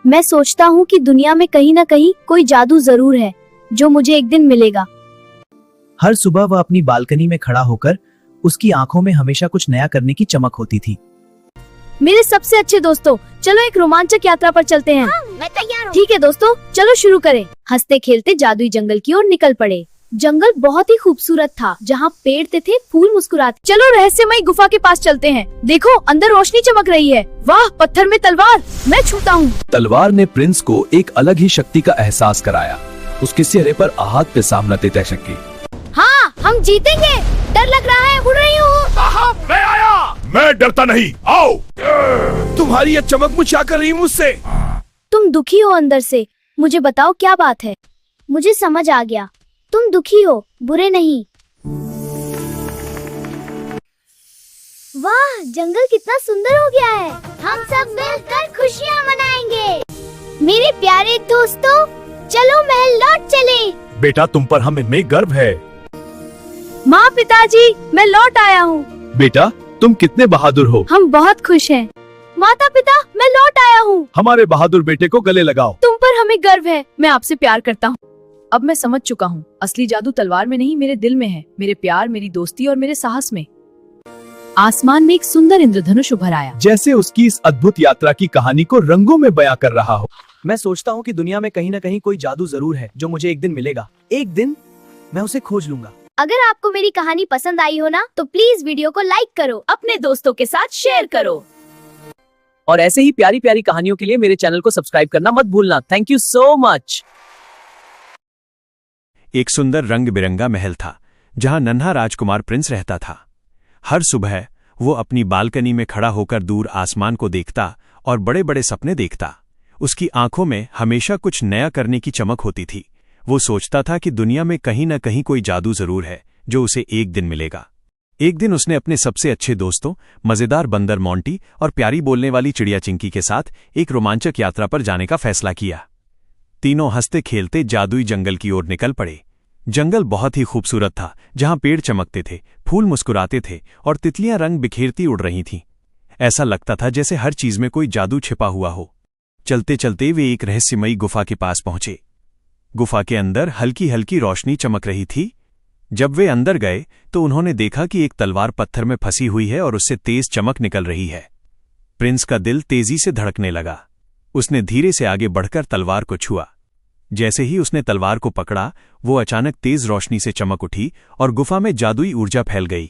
मैं सोचता हूँ कि दुनिया में कहीं न कहीं कोई जादू जरूर है जो मुझे एक दिन मिलेगा। हर सुबह वह अपनी बालकनी में खड़ा होकर उसकी आंखों में हमेशा कुछ नया करने की चमक होती थी। मेरे सबसे अच्छे दोस्तों, चलो एक रोमांचक यात्रा पर चलते हैं। मैं तैयार हूँ। ठीक है दोस्तों, चलो शुरू करें। हंसते खेलते जादुई जंगल की ओर निकल पड़े। जंगल बहुत ही खूबसूरत था, जहाँ पेड़ थे, फूल मुस्कुराते। चलो रहस्यमयी गुफा के पास चलते हैं। देखो अंदर रोशनी चमक रही है। वाह, पत्थर में तलवार, मैं छूता हूँ। तलवार ने प्रिंस को एक अलग ही शक्ति का एहसास कराया। उसके चेहरे पर आहत पे सामना देते शक्ति। हाँ, हम जीतेंगे। डर लग रहा है, उड़ रही हूँ। मैं आया। मैं डरता नहीं, आओ। तुम्हारी ये चमक मुझे क्या कर रही मुझसे? तुम दुखी हो अंदर से। मुझे बताओ क्या बात है। मुझे समझ आ गया, तुम दुखी हो, बुरे नहीं। वाह, जंगल कितना सुंदर हो गया है। हम सब मिलकर खुशियाँ मनाएंगे। मेरे प्यारे दोस्तों, चलो महल लौट चले। बेटा, तुम पर हमें गर्व है। माँ, पिताजी, मैं लौट आया हूँ। बेटा, तुम कितने बहादुर हो। हम बहुत खुश हैं। माता पिता, मैं लौट आया हूँ। हमारे बहादुर बेटे को गले लगाओ। तुम पर हमें गर्व है। मैं आपसे प्यार करता हूँ। अब मैं समझ चुका हूँ, असली जादू तलवार में नहीं, मेरे दिल में है। मेरे प्यार, मेरी दोस्ती और मेरे साहस में। आसमान में एक सुंदर इंद्रधनुष उभर आया, जैसे उसकी इस अद्भुत यात्रा की कहानी को रंगों में बयां कर रहा हो। मैं सोचता हूँ कि दुनिया में कहीं न कहीं कोई जादू जरूर है जो मुझे एक दिन मिलेगा। एक दिन मैं उसे खोज लूंगा। अगर आपको मेरी कहानी पसंद आई हो ना, तो प्लीज वीडियो को लाइक करो, अपने दोस्तों के साथ शेयर करो। और ऐसे ही प्यारी प्यारी कहानियों के लिए मेरे चैनल को सब्सक्राइब करना मत भूलना। Thank you so much. एक सुंदर रंग बिरंगा महल था, जहां नन्हा राजकुमार प्रिंस रहता था। हर सुबह वो अपनी बालकनी में खड़ा होकर दूर आसमान को देखता और बड़े बड़े सपने देखता। उसकी आंखों में हमेशा कुछ नया करने की चमक होती थी। वो सोचता था कि दुनिया में कहीं न कहीं कोई जादू जरूर है जो उसे एक दिन मिलेगा। एक दिन उसने अपने सबसे अच्छे दोस्तों, मजेदार बंदर मोंटी और प्यारी बोलने वाली चिड़िया चिंकी के साथ एक रोमांचक यात्रा पर जाने का फैसला किया। तीनों हंसते खेलते जादुई जंगल की ओर निकल पड़े। जंगल बहुत ही खूबसूरत था, जहां पेड़ चमकते थे, फूल मुस्कुराते थे और तितलियां रंग बिखेरती उड़ रही थीं। ऐसा लगता था जैसे हर चीज में कोई जादू छिपा हुआ हो। चलते चलते वे एक रहस्यमयी गुफा के पास पहुंचे। गुफा के अंदर हल्की हल्की रोशनी चमक रही थी। जब वे अंदर गए तो उन्होंने देखा कि एक तलवार पत्थर में फंसी हुई है और उससे तेज चमक निकल रही है। प्रिंस का दिल तेजी से धड़कने लगा। उसने धीरे से आगे बढ़कर तलवार को छुआ। जैसे ही उसने तलवार को पकड़ा, वो अचानक तेज रोशनी से चमक उठी और गुफा में जादुई ऊर्जा फैल गई।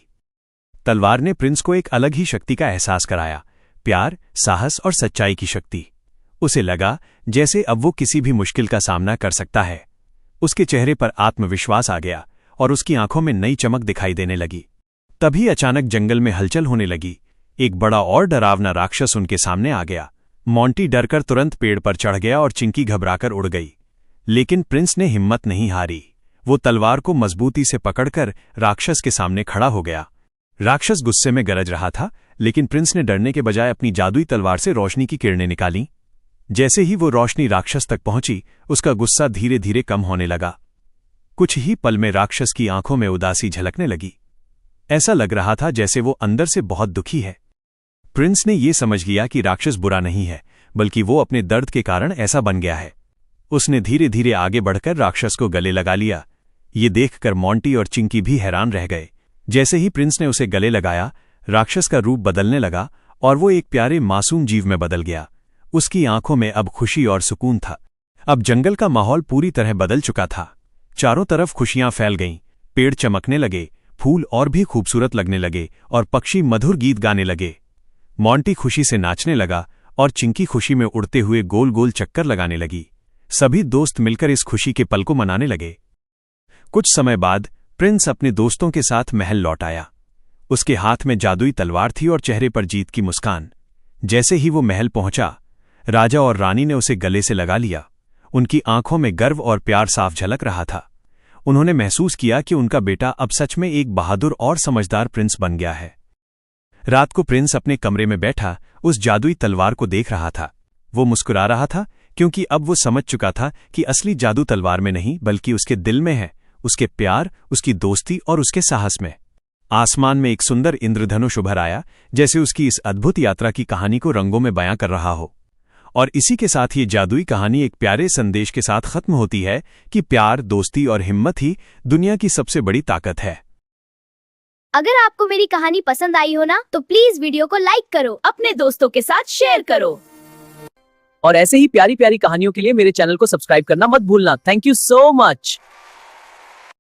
तलवार ने प्रिंस को एक अलग ही शक्ति का एहसास कराया, प्यार, साहस और सच्चाई की शक्ति। उसे लगा जैसे अब वो किसी भी मुश्किल का सामना कर सकता है। उसके चेहरे पर आत्मविश्वास आ गया और उसकी आंखों में नई चमक दिखाई देने लगी। तभी अचानक जंगल में हलचल होने लगी। एक बड़ा और डरावना राक्षस उनके सामने आ गया। मोंटी डरकर तुरंत पेड़ पर चढ़ गया और चिंकी घबराकर उड़ गई। लेकिन प्रिंस ने हिम्मत नहीं हारी। वो तलवार को मजबूती से पकड़कर राक्षस के सामने खड़ा हो गया। राक्षस गुस्से में गरज रहा था, लेकिन प्रिंस ने डरने के बजाय अपनी जादुई तलवार से रोशनी की किरणें निकाली। जैसे ही वो रोशनी राक्षस तक पहुंची, उसका गुस्सा धीरे धीरे कम होने लगा। कुछ ही पल में राक्षस की आंखों में उदासी झलकने लगी। ऐसा लग रहा था जैसे वो अंदर से बहुत दुखी है। प्रिंस ने ये समझ लिया कि राक्षस बुरा नहीं है, बल्कि वो अपने दर्द के कारण ऐसा बन गया है। उसने धीरे धीरे आगे बढ़कर राक्षस को गले लगा लिया। ये देखकर मोंटी और चिंकी भी हैरान रह गए। जैसे ही प्रिंस ने उसे गले लगाया, राक्षस का रूप बदलने लगा और वो एक प्यारे मासूम जीव में बदल गया। उसकी आंखों में अब खुशी और सुकून था। अब जंगल का माहौल पूरी तरह बदल चुका था। चारों तरफ खुशियां फैल गईं, पेड़ चमकने लगे, फूल और भी खूबसूरत लगने लगे और पक्षी मधुर गीत गाने लगे। मोंटी खुशी से नाचने लगा और चिंकी खुशी में उड़ते हुए गोल गोल चक्कर लगाने लगी। सभी दोस्त मिलकर इस खुशी के पल को मनाने लगे। कुछ समय बाद प्रिंस अपने दोस्तों के साथ महल लौट आया। उसके हाथ में जादुई तलवार थी और चेहरे पर जीत की मुस्कान। जैसे ही वो महल पहुंचा, राजा और रानी ने उसे गले से लगा लिया। उनकी आंखों में गर्व और प्यार साफ झलक रहा था। उन्होंने महसूस किया कि उनका बेटा अब सच में एक बहादुर और समझदार प्रिंस बन गया है। रात को प्रिंस अपने कमरे में बैठा उस जादुई तलवार को देख रहा था। वो मुस्कुरा रहा था, क्योंकि अब वो समझ चुका था कि असली जादू तलवार में नहीं, बल्कि उसके दिल में है, उसके प्यार, उसकी दोस्ती और उसके साहस में। आसमान में एक सुंदर इंद्रधनुष उभर आया, जैसे उसकी इस अद्भुत यात्रा की कहानी को रंगों में बयां कर रहा हो। और इसी के साथ ये जादुई कहानी एक प्यारे संदेश के साथ खत्म होती है कि प्यार, दोस्ती और हिम्मत ही दुनिया की सबसे बड़ी ताकत है। अगर आपको मेरी कहानी पसंद आई हो ना, तो प्लीज वीडियो को लाइक करो, अपने दोस्तों के साथ शेयर करो। और ऐसे ही प्यारी प्यारी कहानियों के लिए मेरे चैनल को सब्सक्राइब करना मत भूलना। Thank you so much.